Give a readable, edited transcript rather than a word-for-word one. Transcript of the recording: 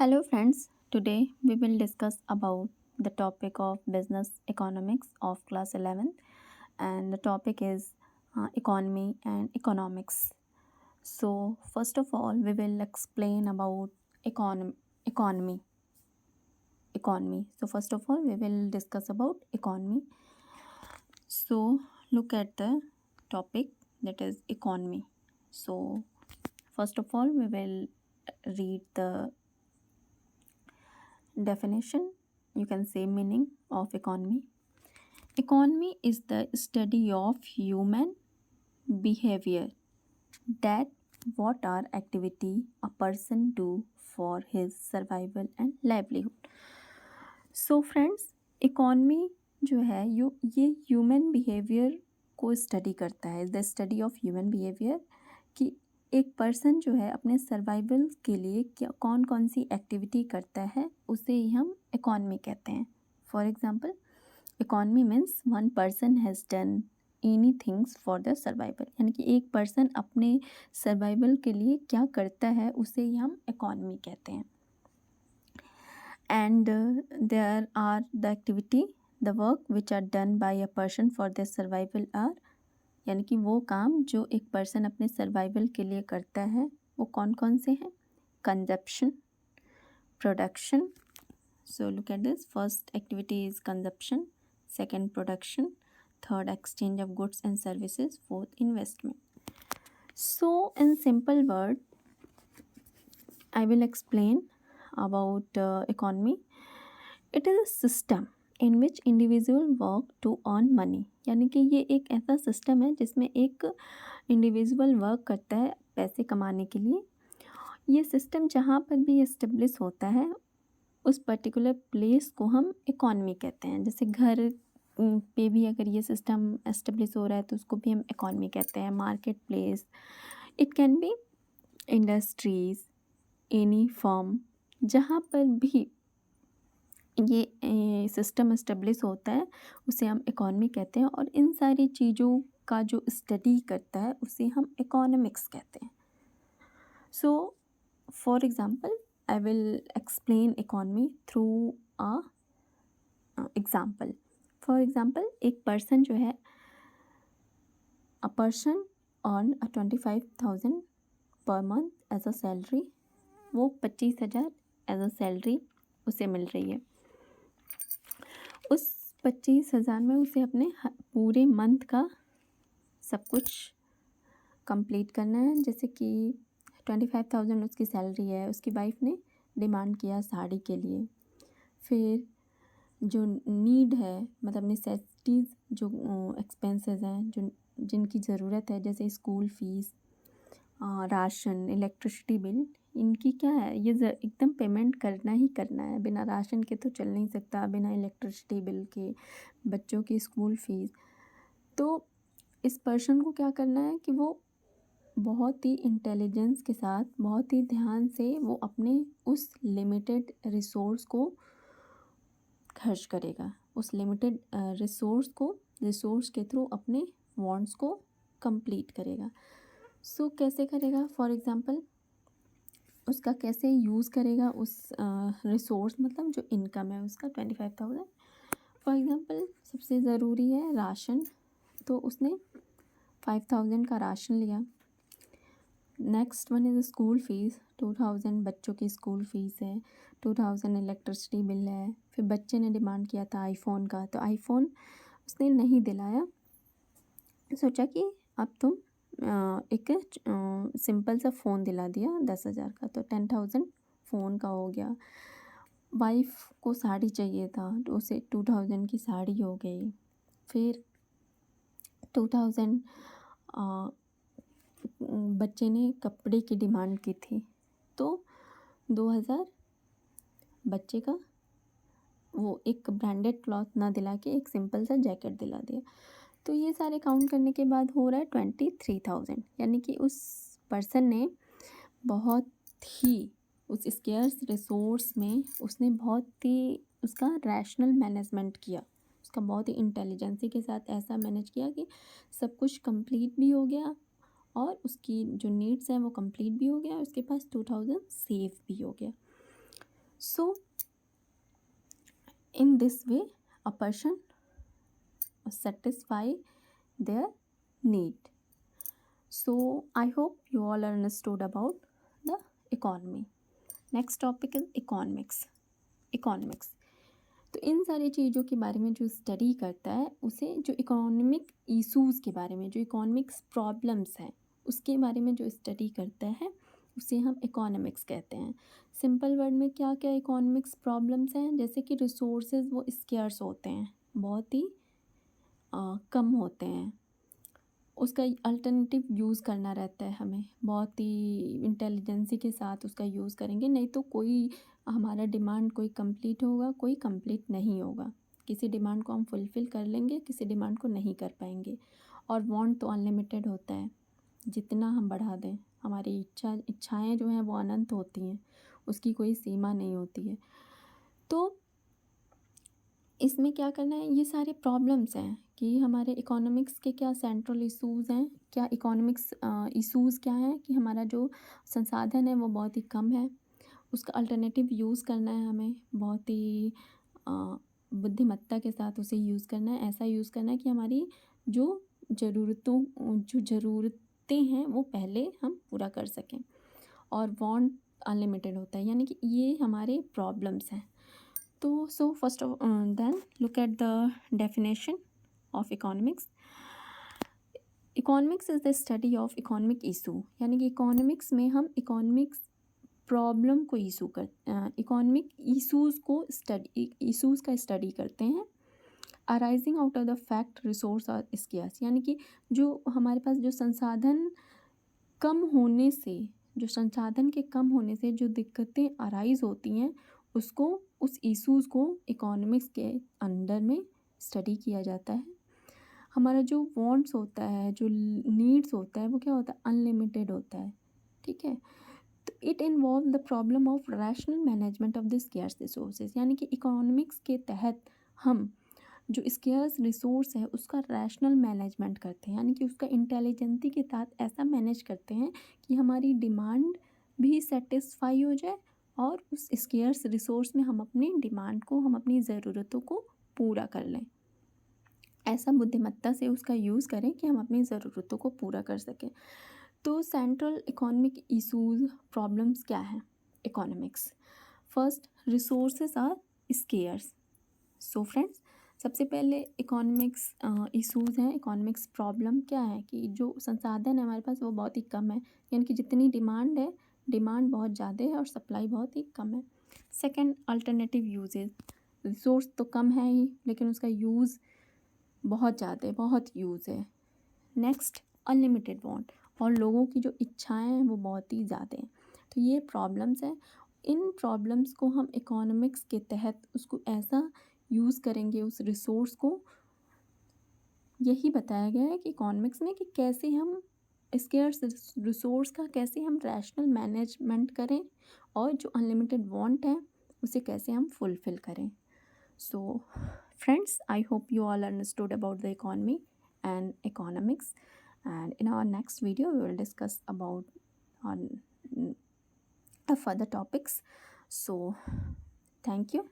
Hello friends, today we will discuss about the topic of business economics of class 11 and the topic is economy and economics. So first of all we will explain about economy economy. So first of all we will discuss about economy. So look at the topic, that is economy. So first of all we will read the definition, you can say meaning of economy. Economy is the study of human behavior, that what are activity a person do for his survival and livelihood. So friends, economy जो है ये human behaviour को study करता है, the study of human behaviour कि एक person जो है अपने सर्वाइवल के लिए क्या कौन कौन सी एक्टिविटी करता है, उसे ही हम इकोनॉमी कहते हैं. For example, economy means one person has done any things for the survival, यानी कि एक पर्सन अपने सर्वाइवल के लिए क्या करता है उसे ही हम इकोनॉमी कहते हैं. And there are the activity, the work which are done by a person for their survival are, यानी कि वो काम जो एक पर्सन अपने सर्वाइवल के लिए करता है वो कौन कौन से हैं. Consumption, production. So look at this, first activity is consumption, second production, third exchange of goods and services, fourth investment. So in simple word I will explain about economy. It is a system in which individual work to earn money. यानी कि ये एक ऐसा system है जिसमें एक individual work करता है पैसे कमाने के लिए. ये सिस्टम जहाँ पर भी एस्टेब्लिश होता है उस पर्टिकुलर प्लेस को हम इकोनॉमी कहते हैं. जैसे घर पे भी अगर ये सिस्टम एस्टेब्लिश हो रहा है तो उसको भी हम इकोनॉमी कहते हैं. Market place, it can be industries, any firm, जहाँ पर भी ये सिस्टम एस्टेब्लिश होता है उसे हम इकोनॉमी कहते हैं. और इन सारी चीज़ों का जो स्टडी करता है उसे हम इकोनॉमिक्स कहते हैं. So for example I will explain economy through a example. For example, एक पर्सन जो है, a person earn 25,000 per month as a salary. वो 25,000 एज अ सैलरी उसे मिल रही है. उस 25,000 में उसे अपने पूरे मंथ का सब कुछ कंप्लीट करना है. जैसे कि 25,000 उसकी सैलरी है, उसकी वाइफ ने डिमांड किया साड़ी के लिए. फिर जो नीड है, मतलब नेसेसिटीज़, जो एक्सपेंसेस हैं, जो जिनकी ज़रूरत है, जैसे school fees, ration, electricity bill, इनकी क्या है, ये एकदम पेमेंट करना ही करना है. बिना राशन के तो चल नहीं सकता, बिना इलेक्ट्रिसिटी बिल के, बच्चों की स्कूल फ़ीस. तो इस पर्सन को क्या करना है कि वो बहुत ही इंटेलिजेंस के साथ, बहुत ही ध्यान से वो अपने उस लिमिटेड रिसोर्स को खर्च करेगा. उस लिमिटेड रिसोर्स के थ्रू अपने वांट्स को कंप्लीट करेगा. सो कैसे करेगा? फॉर एग्ज़ाम्पल, उसका कैसे यूज़ करेगा उस रिसोर्स, मतलब जो इनकम है उसका 25,000. फॉर एग्ज़ाम्पल, सबसे ज़रूरी है राशन, तो उसने 5,000 का राशन लिया. Next one is school fees, 2,000 बच्चों की स्कूल फ़ीस है, 2,000 इलेक्ट्रिसिटी बिल है. फिर बच्चे ने डिमांड किया था आईफ़ोन का, तो आईफ़ोन उसने नहीं दिलाया. सोचा कि अब तुम एक सिंपल सा फ़ोन दिला दिया 10,000 का, तो 10,000 फ़ोन का हो गया. वाइफ को साड़ी चाहिए था तो उसे 2,000 की साड़ी हो गई. फिर 2,000 बच्चे ने कपड़े की डिमांड की थी, तो 2,000 बच्चे का वो एक ब्रांडेड क्लॉथ ना दिला के एक सिंपल सा जैकेट दिला दिया. तो ये सारे काउंट करने के बाद हो रहा है 23,000. यानी कि उस पर्सन ने बहुत ही उस स्केर्स रिसोर्स में उसने बहुत ही उसका रैशनल मैनेजमेंट किया. उसका बहुत ही इंटेलिजेंसी के साथ ऐसा मैनेज किया कि सब कुछ कंप्लीट भी हो गया और उसकी जो नीड्स हैं वो कंप्लीट भी हो गया और उसके पास 2,000 सेव भी हो गया. So in this way a person satisfy their need. So I hope you all understood about the economy. Next topic is economics. तो इन सारी चीज़ों के बारे में जो स्टडी करता है उसे जो इकोनॉमिक इशूज़ के बारे में, जो इकोनॉमिक्स प्रॉब्लम्स हैं उसके बारे में जो स्टडी करता है उसे हम इकोनॉमिक्स कहते हैं। सिंपल वर्ड में क्या क्या इकोनॉमिक्स प्रॉब्लम्स हैं, जैसे कि रिसोर्सेज वो स्केर्स होते हैं, बहुत ही कम होते हैं, उसका अल्टरनेटिव यूज़ करना रहता है, हमें बहुत ही इंटेलिजेंसी के साथ उसका यूज़ करेंगे, नहीं तो कोई हमारा डिमांड कोई कंप्लीट होगा, कोई कंप्लीट नहीं होगा। किसी डिमांड को हम फुलफ़िल कर लेंगे, किसी डिमांड को नहीं कर पाएंगे। और वांट तो अनलिमिटेड होता है, जितना हम बढ़ा दें, हमारी इच्छाएं जो हैं वो अनंत होती हैं, उसकी कोई सीमा नहीं होती है। तो इसमें क्या करना है, ये सारे प्रॉब्लम्स हैं कि हमारे इकोनॉमिक्स के क्या सेंट्रल इशूज़ हैं, क्या इकोनॉमिक्स इशूज़ क्या हैं कि हमारा जो संसाधन है वो बहुत ही कम है, उसका अल्टरनेटिव यूज़ करना है, हमें बहुत ही बुद्धिमत्ता के साथ उसे यूज़ करना है, ऐसा यूज़ करना है कि हमारी जो ज़रूरतें हैं वो पहले हम पूरा कर सकें। और वांट अनलिमिटेड होता है, यानी कि ये हमारे प्रॉब्लम्स हैं। तो so first of then look at the definition of economics. Economics is the study of economic issue, यानी कि इकोनॉमिक्स में हम इकोनॉमिक्स प्रॉब्लम को इकोनॉमिक इशूज़ को इशूज़ का स्टडी करते हैं। Arising out of the fact resource और स्केर्स, यानी कि जो हमारे पास जो संसाधन कम होने से, जो संसाधन के कम होने से जो दिक्कतें अराइज होती हैं, उसको, उस इशूज़ को इकोनॉमिक्स के अंडर में स्टडी किया जाता है। हमारा जो वांट्स होता है, जो नीड्स होता है, वो क्या होता है, अनलिमिटेड होता है, ठीक है। तो it involve the problem of rational management of the scarce resources, यानी कि इकोनॉमिक्स के तहत हम जो स्केर्स रिसोर्स है उसका रैशनल मैनेजमेंट करते हैं, यानी कि उसका इंटेलिजेंसी के साथ ऐसा मैनेज करते हैं कि हमारी डिमांड भी सेटिस्फाई हो जाए और उस स्केर्स रिसोर्स में हम अपनी डिमांड को, हम अपनी ज़रूरतों को पूरा कर लें। ऐसा बुद्धिमत्ता से उसका यूज़ करें कि हम अपनी ज़रूरतों को पूरा कर सकें। तो सेंट्रल इकोनॉमिक इशूज़ प्रॉब्लम्स क्या हैं economics? First, resources are scarce. So friends, सबसे पहले इकोनॉमिक्स इशूज़ हैं, इकोनॉमिक्स प्रॉब्लम क्या है कि जो संसाधन है हमारे पास वो बहुत ही कम है, यानी कि जितनी डिमांड है, डिमांड बहुत ज़्यादा है और सप्लाई बहुत ही कम है। सेकंड, अल्टरनेटिव यूजेज, रिसोर्स तो कम है ही लेकिन उसका यूज़ बहुत ज़्यादा है, बहुत यूज़ है। नेक्स्ट, अनलिमिटेड वांट, और लोगों की जो इच्छाएं हैं वो बहुत ही ज़्यादा हैं। तो ये प्रॉब्लम्स हैं। इन प्रॉब्लम्स को हम इकोनॉमिक्स के तहत उसको ऐसा यूज़ करेंगे, उस रिसोर्स को, यही बताया गया है कि इकोनॉमिक्स में कि कैसे हम स्केर्स रिसोर्स का कैसे हम रैशनल मैनेजमेंट करें और जो अनलिमिटेड वांट है उसे कैसे हम फुलफ़िल करें। So friends, I hope you all understood about the economy and economics, and in our next video we will discuss about on further topics. So thank you.